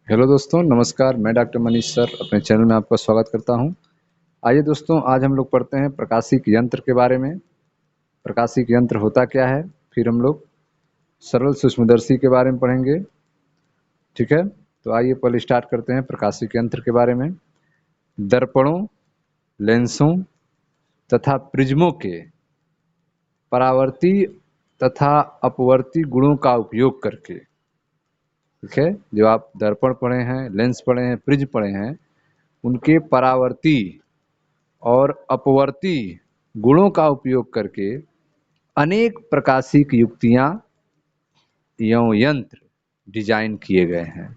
Hello दोस्तों, नमस्कार। मैं डॉक्टर मनीष सर अपने चैनल में आपका स्वागत करता हूं। आइए दोस्तों, आज हम लोग पढ़ते हैं प्रकाशिक यंत्र के बारे में। प्रकाशिक यंत्र होता क्या है, फिर हम लोग सरल सूक्ष्मदर्शी के बारे में पढ़ेंगे। ठीक है, तो आइए पहले स्टार्ट करते हैं प्रकाशिक यंत्र के बारे में। दर्पणों, लेंसों तथा प्रिज्मों के परावर्ती तथा अपवर्ती गुणों का उपयोग करके, ठीक है, जो आप दर्पण पढ़े हैं, लेंस पढ़े हैं, प्रिज्म पढ़े हैं, उनके परावर्ती और अपवर्ती गुणों का उपयोग करके अनेक प्रकाशिक युक्तियां एवं यंत्र डिजाइन किए गए हैं।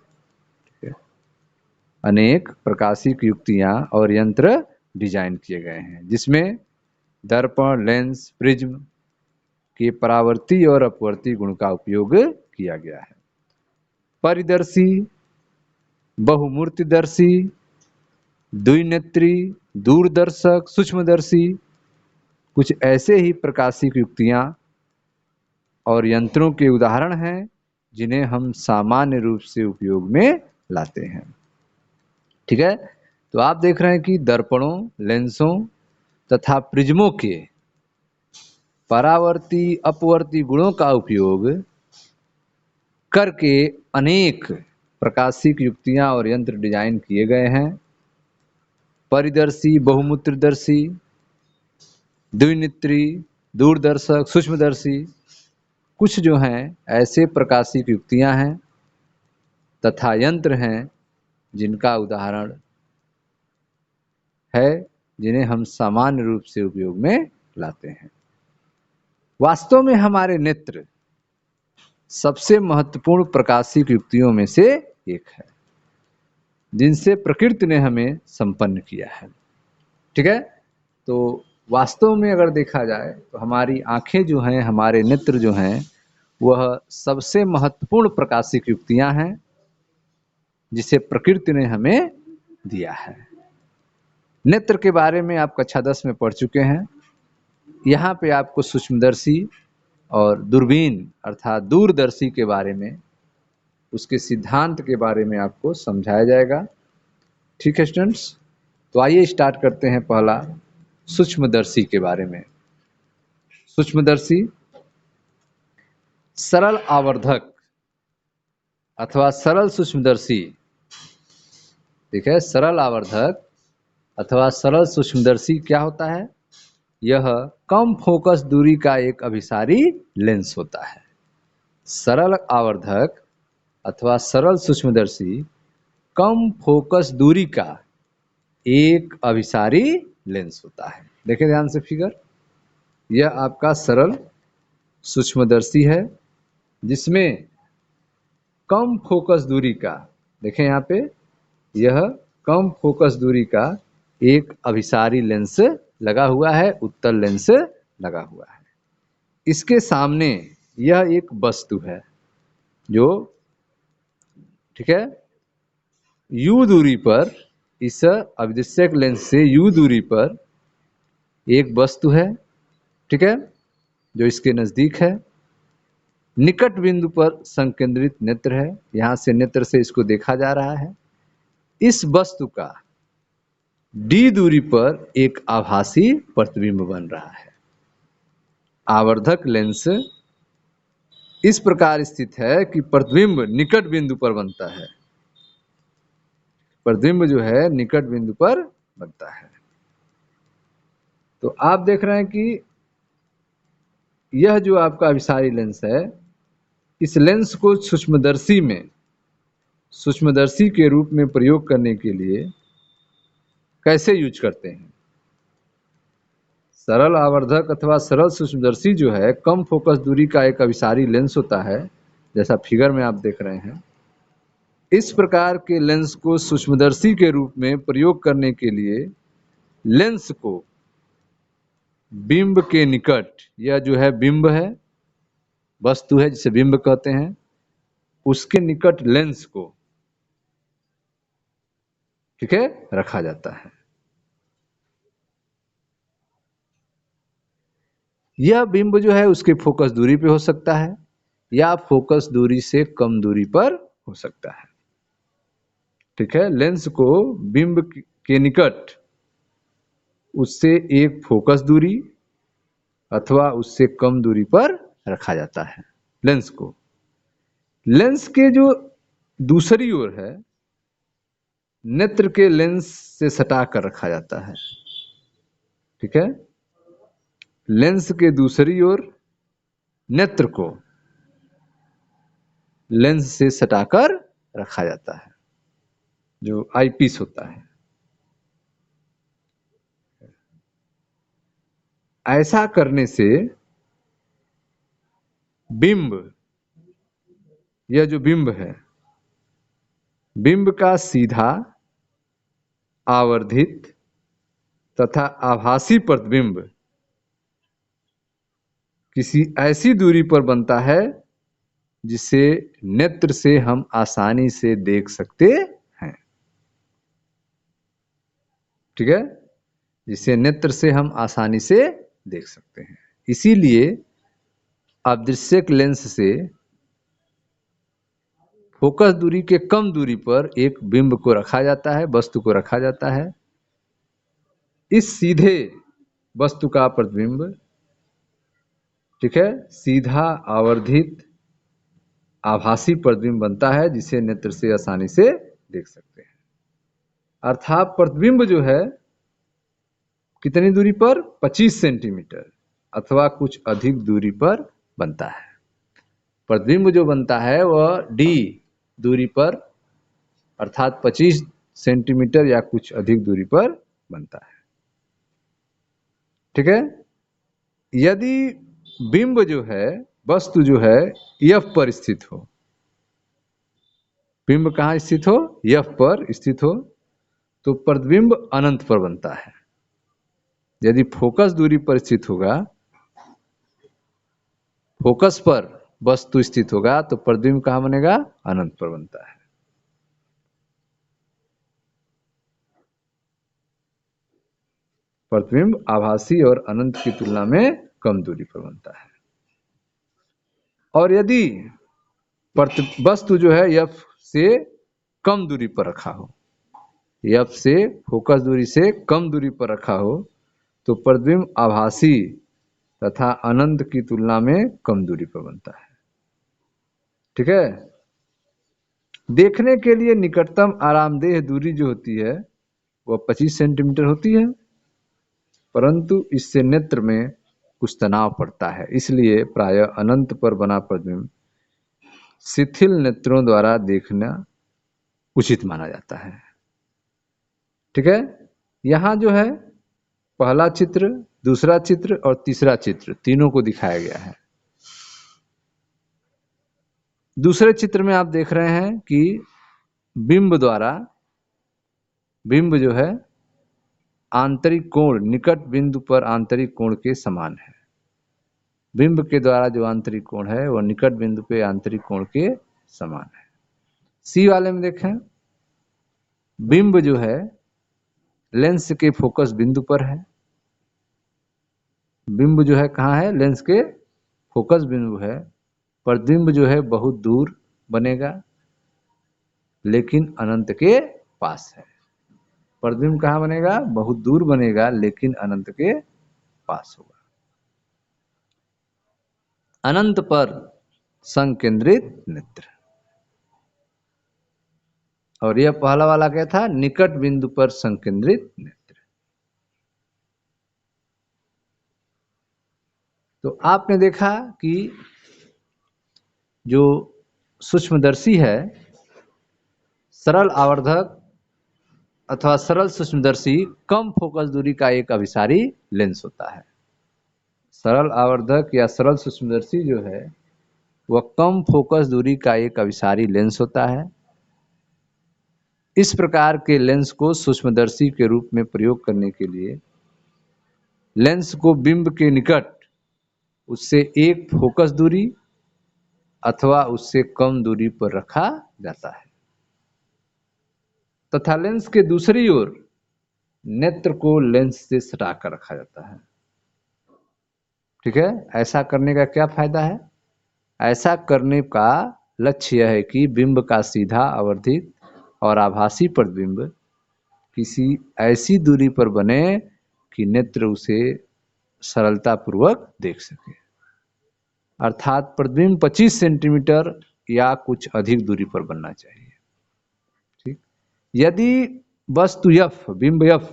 अनेक प्रकाशिक युक्तियां और यंत्र डिजाइन किए गए हैं, जिसमें दर्पण, लेंस, प्रिज्म के परावर्ती और अपवर्ती गुण का उपयोग किया गया है। परिदर्शी, बहुमूर्तिदर्शी, द्विनेत्री, दूरदर्शक, सूक्ष्मदर्शी कुछ ऐसे ही प्रकाशिक युक्तियां और यंत्रों के उदाहरण हैं जिन्हें हम सामान्य रूप से उपयोग में लाते हैं। ठीक है, तो आप देख रहे हैं कि दर्पणों, लेंसों तथा प्रिज्मों के परावर्ती अपवर्ती गुणों का उपयोग करके अनेक प्रकाशिक युक्तियां और यंत्र डिजाइन किए गए हैं। परिदर्शी, बहुमूर्तिदर्शी, द्विनेत्री, दूरदर्शक, सूक्ष्मदर्शी कुछ जो हैं ऐसे प्रकाशिक युक्तियां हैं तथा यंत्र हैं जिनका उदाहरण है, जिन्हें हम सामान्य रूप से उपयोग में लाते हैं। वास्तव में हमारे नेत्र सबसे महत्वपूर्ण प्रकाशिक युक्तियों में से एक है, जिनसे प्रकृति ने हमें संपन्न किया है। ठीक है, तो वास्तव में अगर देखा जाए तो हमारी आंखें जो हैं, हमारे नेत्र जो हैं, वह सबसे महत्वपूर्ण प्रकाशिक युक्तियां हैं जिसे प्रकृति ने हमें दिया है। नेत्र के बारे में आप कक्षा 10 में पढ़ चुके हैं। यहाँ पे आपको सूक्ष्मदर्शी और दूरबीन अर्थात दूरदर्शी के बारे में, उसके सिद्धांत के बारे में आपको समझाया जाएगा। ठीक है स्टूडेंट्स, तो आइए स्टार्ट करते हैं पहला सूक्ष्मदर्शी के बारे में। सूक्ष्मदर्शी सरल आवर्धक अथवा सरल सूक्ष्मदर्शी, ठीक है, सरल आवर्धक अथवा सरल सूक्ष्मदर्शी क्या होता है? यह कम फोकस दूरी का एक अभिसारी लेंस होता है। सरल आवर्धक अथवा सरल सूक्ष्मदर्शी कम फोकस दूरी का एक अभिसारी लेंस होता है। देखिए ध्यान से फिगर, यह आपका सरल सूक्ष्मदर्शी है जिसमें कम फोकस दूरी का, देखें यहाँ पे, यह कम फोकस दूरी का एक अभिसारी लेंस लगा हुआ है, उत्तल लेंस लगा हुआ है। इसके सामने यह एक वस्तु है जो, ठीक है, u दूरी पर, इस अविदृश्यक लेंस से u दूरी पर एक वस्तु है, ठीक है, जो इसके नजदीक है। निकट बिंदु पर संकेंद्रित नेत्र है, यहां से नेत्र से इसको देखा जा रहा है। इस वस्तु का d दूरी पर एक आभासी प्रतिबिंब बन रहा है। आवर्धक लेंस इस प्रकार स्थित है कि प्रतिबिंब निकट बिंदु पर बनता है। प्रतिबिंब जो है निकट बिंदु पर बनता है। तो आप देख रहे हैं कि यह जो आपका अभिसारी लेंस है, इस लेंस को सूक्ष्मदर्शी में, सूक्ष्मदर्शी के रूप में प्रयोग करने के लिए कैसे यूज करते हैं? सरल आवर्धक अथवा सरल सूक्ष्मदर्शी जो है कम फोकस दूरी का एक अभिसारी लेंस होता है, जैसा फिगर में आप देख रहे हैं। इस प्रकार के लेंस को सूक्ष्मदर्शी के रूप में प्रयोग करने के लिए लेंस को बिंब के निकट, यह जो है बिंब है, वस्तु है जिसे बिंब कहते हैं, उसके निकट लेंस को, ठीक है, रखा जाता है। यह बिंब जो है उसके फोकस दूरी पे हो सकता है या फोकस दूरी से कम दूरी पर हो सकता है। ठीक है, लेंस को बिंब के निकट उससे एक फोकस दूरी अथवा उससे कम दूरी पर रखा जाता है। लेंस को लेंस के जो दूसरी ओर है नेत्र के लेंस से सटा कर रखा जाता है। ठीक है, लेंस के दूसरी ओर नेत्र को लेंस से सटाकर रखा जाता है, जो आईपीस होता है। ऐसा करने से बिंब, यह जो बिंब है, बिंब का सीधा, आवर्धित तथा आभासी प्रतिबिंब किसी ऐसी दूरी पर बनता है जिसे नेत्र से हम आसानी से देख सकते हैं। ठीक है, जिसे नेत्र से हम आसानी से देख सकते हैं। इसीलिए अदृश्यक लेंस से फोकस दूरी के कम दूरी पर एक बिंब को रखा जाता है, वस्तु को रखा जाता है। इस सीधे वस्तु का प्रतिबिंब, ठीक है, सीधा आवर्धित आभासी प्रतिबिंब बनता है जिसे नेत्र से आसानी से देख सकते हैं। अर्थात प्रतिबिंब जो है कितनी दूरी पर, 25 सेंटीमीटर अथवा कुछ अधिक दूरी पर बनता है। प्रतिबिंब जो बनता है वह डी दूरी पर अर्थात 25 सेंटीमीटर या कुछ अधिक दूरी पर बनता है। ठीक है, यदि बिंब जो है, वस्तु जो है एफ पर स्थित हो, बिंब कहाँ स्थित हो, एफ पर स्थित हो, तो प्रतिबिंब अनंत पर बनता है। यदि फोकस दूरी पर स्थित होगा, फोकस पर वस्तु स्थित होगा, तो प्रतिबिंब कहाँ बनेगा, अनंत पर बनता है। प्रतिबिंब आभासी और अनंत की तुलना में कम दूरी पर बनता है। और यदि वस्तु जो है एफ से कम दूरी पर रखा हो, एफ से फोकस दूरी से कम दूरी पर रखा हो, तो प्रतिबिंब आभासी तथा अनंत की तुलना में कम दूरी पर बनता है। ठीक है, देखने के लिए निकटतम आरामदेह दूरी जो होती है वह 25 सेंटीमीटर होती है, परंतु इससे नेत्र में कुछ तनाव पड़ता है, इसलिए प्रायः अनंत पर बना प्रतिबिंब शिथिल नेत्रों द्वारा देखना उचित माना जाता है। ठीक है, यहां जो है पहला चित्र, दूसरा चित्र और तीसरा चित्र तीनों को दिखाया गया है। दूसरे चित्र में आप देख रहे हैं कि बिंब द्वारा, बिंब जो है आंतरिक कोण निकट बिंदु पर आंतरिक कोण के समान है। बिंब के द्वारा जो आंतरिक कोण है वह निकट बिंदु पे आंतरिक कोण के समान है। सी वाले में देखें, बिंब जो है लेंस के फोकस बिंदु पर है। बिंब जो है कहाँ है, लेंस के फोकस बिंदु है। प्रतिबिंब जो है बहुत दूर बनेगा लेकिन अनंत के पास है। प्रतिबिंब कहाँ बनेगा, बहुत दूर बनेगा लेकिन अनंत के पास होगा। अनंत पर संकेंद्रित नेत्र। और यह पहला वाला क्या था, निकट बिंदु पर संकेंद्रित नेत्र। तो आपने देखा कि जो सूक्ष्मदर्शी है, सरल आवर्धक अथवा सरल सूक्ष्मदर्शी कम फोकस दूरी का एक अभिसारी लेंस होता है। सरल आवर्धक या सरल सूक्ष्मदर्शी जो है वह कम फोकस दूरी का एक अभिसारी लेंस होता है। इस प्रकार के लेंस को सूक्ष्मदर्शी के रूप में प्रयोग करने के लिए लेंस को बिंब के निकट उससे एक फोकस दूरी अथवा उससे कम दूरी पर रखा जाता है तथा लेंस के दूसरी ओर नेत्र को लेंस से सटाकर रखा जाता है। ठीक है, ऐसा करने का क्या फायदा है, ऐसा करने का लक्ष्य यह है कि बिंब का सीधा, आवर्धित, और आभासी प्रतिबिंब किसी ऐसी दूरी पर बने कि नेत्र उसे सरलतापूर्वक देख सके। अर्थात प्रतिबिंब 25 सेंटीमीटर या कुछ अधिक दूरी पर बनना चाहिए। ठीक, यदि वस्तु F, बिंब F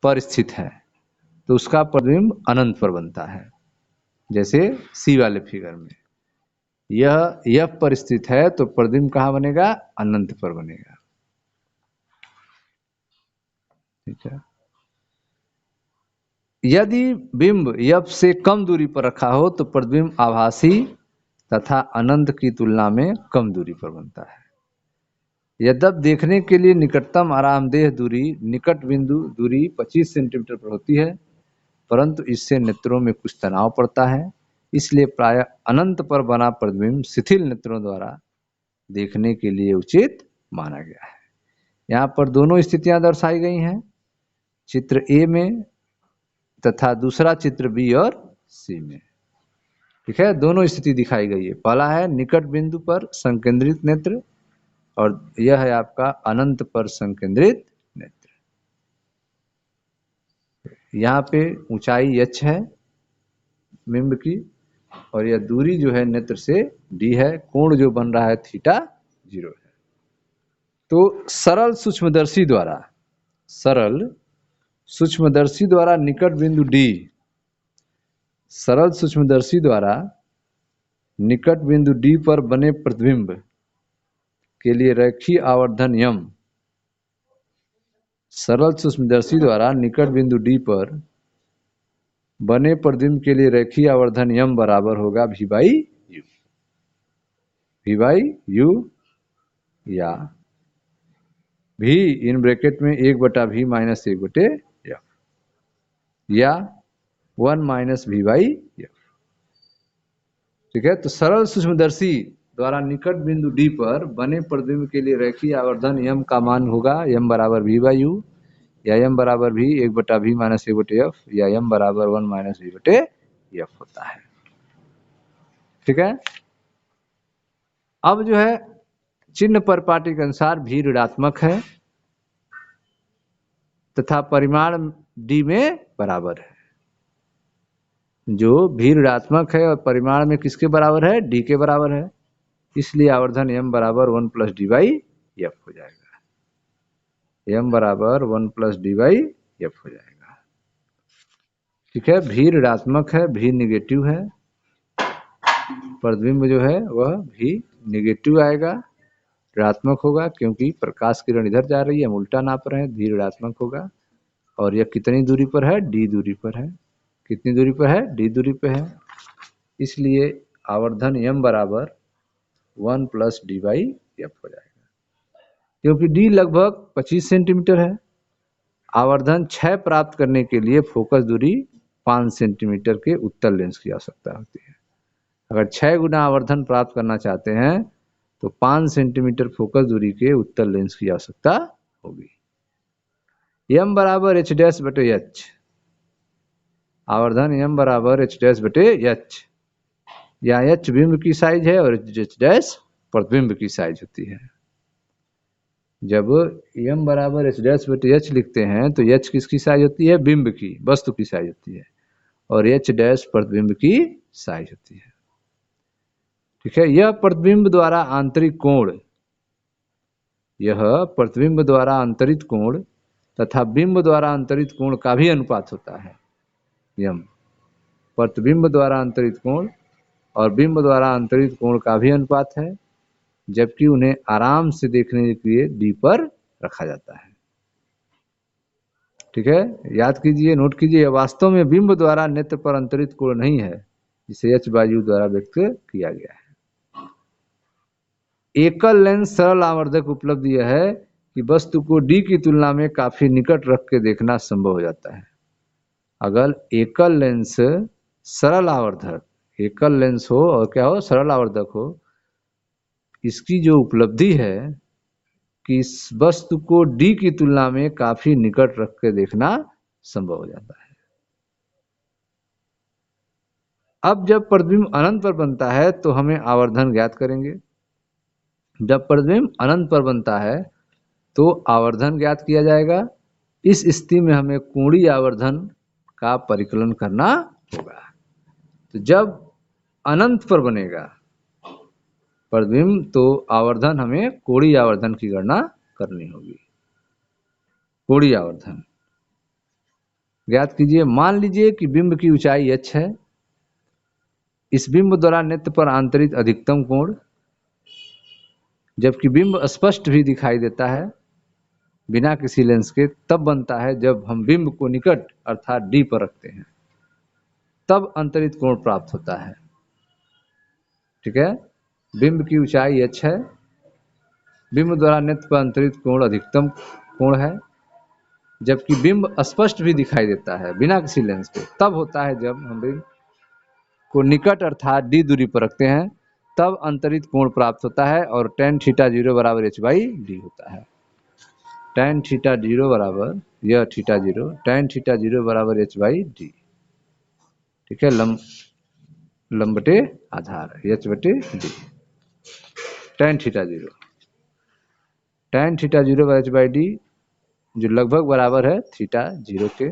पर स्थित है तो उसका प्रतिबिंब अनंत पर बनता है। जैसे सी वाले फिगर में यह F पर स्थित है तो प्रतिबिंब कहाँ बनेगा? अनंत पर बनेगा। ठीक है, यदि बिंब F से कम दूरी पर रखा हो तो प्रतिबिंब आभासी तथा अनंत की तुलना में कम दूरी पर बनता है। यद्यपि देखने के लिए निकटतम आरामदेह दूरी निकट बिंदु दूरी 25 सेंटीमीटर पर होती है, परंतु इससे नेत्रों में कुछ तनाव पड़ता है, इसलिए प्रायः अनंत पर बना प्रतिबिंब शिथिल नेत्रों द्वारा देखने के लिए उचित माना गया है। यहाँ पर दोनों स्थितियां दर्शाई गई हैं, चित्र ए में तथा दूसरा चित्र बी और सी में। ठीक है, दोनों स्थिति दिखाई गई है। पहला है निकट बिंदु पर संकेंद्रित नेत्र और यह है आपका अनंत पर संकेंद्रित नेत्र। यहाँ पे ऊंचाई h है बिंब की और यह दूरी जो है नेत्र से d है, कोण जो बन रहा है थीटा 0 है। तो सरल सूक्ष्मदर्शी द्वारा निकट बिंदु D, सरल सूक्ष्मदर्शी द्वारा निकट बिंदु D पर बने प्रतिबिंब के लिए रेखीय आवर्धन m, सरल सूक्ष्मदर्शी द्वारा निकट बिंदु D पर बने प्रतिबिंब के लिए रेखीय आवर्धन m बराबर होगा v बाई u या v इन ब्रैकेट में 1/v माइनस 1/f या 1 माइनस v बाई f। ठीक है, तो सरल सूक्ष्मदर्शी द्वारा निकट बिंदु D पर बने प्रतिबिंब के लिए रेखीय आवर्धन m का मान होगा m बराबर v बाई u या m बराबर v 1/v माइनस 1/f या m बराबर 1 माइनस v/f होता है। ठीक है, अब जो है चिन्ह परिपाटी के अनुसार v ऋणात्मक है तथा परिमाण D में बराबर है। जो v ऋणात्मक है और परिमाण में किसके बराबर है? D के बराबर है, इसलिए आवर्धन m बराबर 1 प्लस डी बाई एफ हो जाएगा। m बराबर 1 प्लस डी बाई एफ हो जाएगा। ठीक है, v ऋणात्मक है, v निगेटिव है, प्रतिबिंब जो है वह v निगेटिव आएगा, ऋणात्मक होगा क्योंकि प्रकाश किरण इधर जा रही है, हम उल्टा नाप रहे हैं, v ऋणात्मक होगा। और यह कितनी दूरी पर है? d दूरी पर है। कितनी दूरी पर है? d दूरी पर है, इसलिए आवर्धन m बराबर 1 प्लस डी बाई एफ हो जाएगा। क्योंकि d लगभग 25 सेंटीमीटर है, आवर्धन 6 प्राप्त करने के लिए फोकस दूरी 5 सेंटीमीटर के उत्तल लेंस की आवश्यकता होती है। अगर 6 गुना आवर्धन प्राप्त करना चाहते हैं तो 5 सेंटीमीटर फोकस दूरी के उत्तल लेंस की आवश्यकता होगी। m बराबर h डैश बटे h, आवर्धन m बराबर h डैश बटे h, या h बिंब की साइज है और h डैश प्रतिबिंब की साइज होती है। जब m बराबर h डैश बटे h लिखते हैं तो h किसकी साइज होती है? बिंब की, वस्तु की साइज होती है, और h डैश प्रतिबिंब की साइज होती है। ठीक है, यह प्रतिबिंब द्वारा आंतरिक कोण, यह प्रतिबिंब द्वारा अंतरित कोण तथा बिंब द्वारा अंतरित कोण का भी अनुपात होता है। यम प्रतिबिंब द्वारा अंतरित कोण और बिंब द्वारा अंतरित कोण का भी अनुपात है, जबकि उन्हें आराम से देखने के लिए डी पर रखा जाता है। ठीक है, याद कीजिए, नोट कीजिए, वास्तव में बिंब द्वारा नेत्र पर अंतरित कोण नहीं है, जिसे h बाई u द्वारा व्यक्त किया गया है। एकल लेंस सरल आवर्धक उपलब्ध यह है कि वस्तु को D की तुलना में काफी निकट रख के देखना संभव हो जाता है। अगर एकल लेंस सरल आवर्धक, एकल लेंस हो और क्या हो? सरल आवर्धक हो, इसकी जो उपलब्धि है कि इस वस्तु को D की तुलना में काफी निकट रख के देखना संभव हो जाता है। अब जब प्रतिबिंब अनंत पर बनता है तो हमें आवर्धन ज्ञात करेंगे। जब प्रतिबिंब अनंत पर बनता है तो आवर्धन ज्ञात किया जाएगा। इस स्थिति में हमें कोणीय आवर्धन का परिकलन करना होगा। तो जब अनंत पर बनेगा प्रतिबिंब तो आवर्धन हमें कोणीय आवर्धन की गणना करनी होगी। कोणीय आवर्धन ज्ञात कीजिए। मान लीजिए कि बिंब की ऊंचाई h है। इस बिंब द्वारा नेत्र पर आंतरित अधिकतम कोण, जबकि बिंब स्पष्ट भी दिखाई देता है बिना किसी लेंस के, तब बनता है जब हम बिंब को निकट अर्थात D पर रखते हैं, तब अंतरित कोण प्राप्त होता है। ठीक है, बिंब की ऊंचाई h है, बिंब द्वारा नेत्र पर अंतरित कोण अधिकतम कोण है, जबकि बिंब स्पष्ट भी दिखाई देता है बिना किसी लेंस के, तब होता है जब हम बिंब को निकट अर्थात D दूरी पर रखते हैं, तब अंतरित कोण प्राप्त होता है और tan थीटा 0 बराबर h/d होता है। tan थीटा 0 बराबर यह थीटा 0, tan थीटा 0 बराबर h/d। ठीक है, लंब बटे आधार h/d। tan थीटा 0 बराबर h/d जो लगभग बराबर है थीटा 0 के।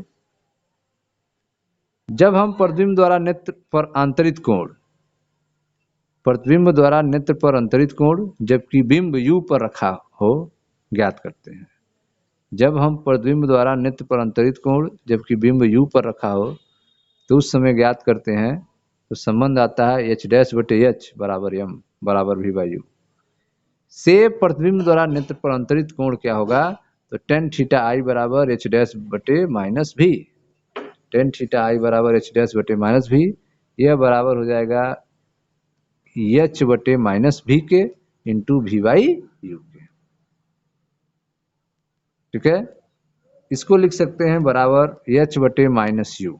जब हम प्रतिबिंब द्वारा नेत्र पर अंतरित कोण, प्रतिबिंब द्वारा नेत्र पर अंतरित कोण जबकि बिंब U पर रखा हो ज्ञात करते हैं। जब हम प्रतिबिंब द्वारा नेत्र पर अंतरित कोण जबकि बिंब U पर रखा हो तो उस समय ज्ञात करते हैं। तो संबंध आता है h' बराबर m बराबर v/u से प्रतिबिंब द्वारा नेत्र पर अंतरित कोण क्या होगा, तो tan थीटा i बराबर h' - v, tan theta i बराबर h' - v, यह बराबर हो जाएगा h/-v के इंटू v/u के। ठीक है, इसको लिख सकते हैं बराबर h/-u,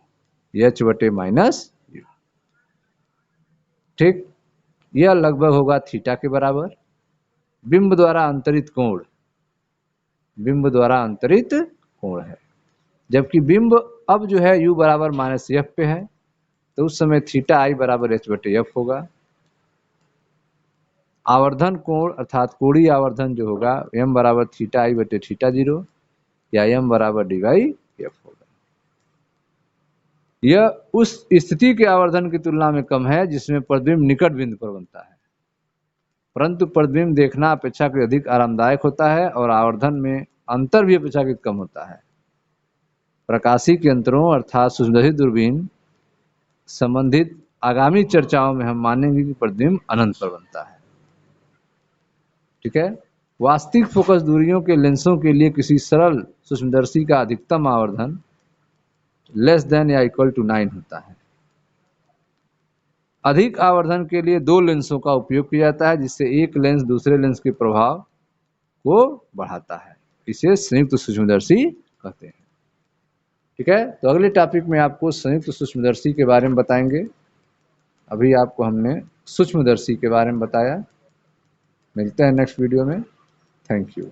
h/-u। ठीक, यह लगभग होगा थीटा के बराबर। बिंब द्वारा अंतरित कोण, बिंब द्वारा अंतरित कोण है, जबकि बिंब अब जो है u बराबर -f पे है, तो उस समय थीटा i बराबर h/f होगा। आवर्धन कोण अर्थात कोणीय आवर्धन जो होगा m बराबर थीटा i बटे थीटा 0 या m बराबर d/f होगा। यह उस स्थिति के आवर्धन की तुलना में कम है जिसमें प्रतिबिंब निकट बिंदु पर बनता है, परंतु प्रतिबिंब देखना अपेक्षाकृत अधिक आरामदायक होता है और आवर्धन में अंतर भी अपेक्षाकृत कम होता है। प्रकाशीय केंद्रों अर्थात सूक्ष्मदर्शी दूरबीन संबंधित आगामी चर्चाओं में हम मानेंगे कि प्रतिबिंब अनंत पर बनता है। ठीक है, वास्तविक फोकस दूरियों के लेंसों के लिए किसी सरल सूक्ष्मदर्शी का अधिकतम आवर्धन < या = 9 होता है। अधिक आवर्धन के लिए दो लेंसों का उपयोग किया जाता है, जिससे एक लेंस दूसरे लेंस के प्रभाव को बढ़ाता है। इसे संयुक्त सूक्ष्मदर्शी कहते हैं। ठीक है, तो अगले टॉपिक में आपको संयुक्त सूक्ष्मदर्शी के बारे में बताएंगे। अभी आपको हमने सूक्ष्मदर्शी के बारे में बताया। मिलते हैं नेक्स्ट वीडियो में। Thank you.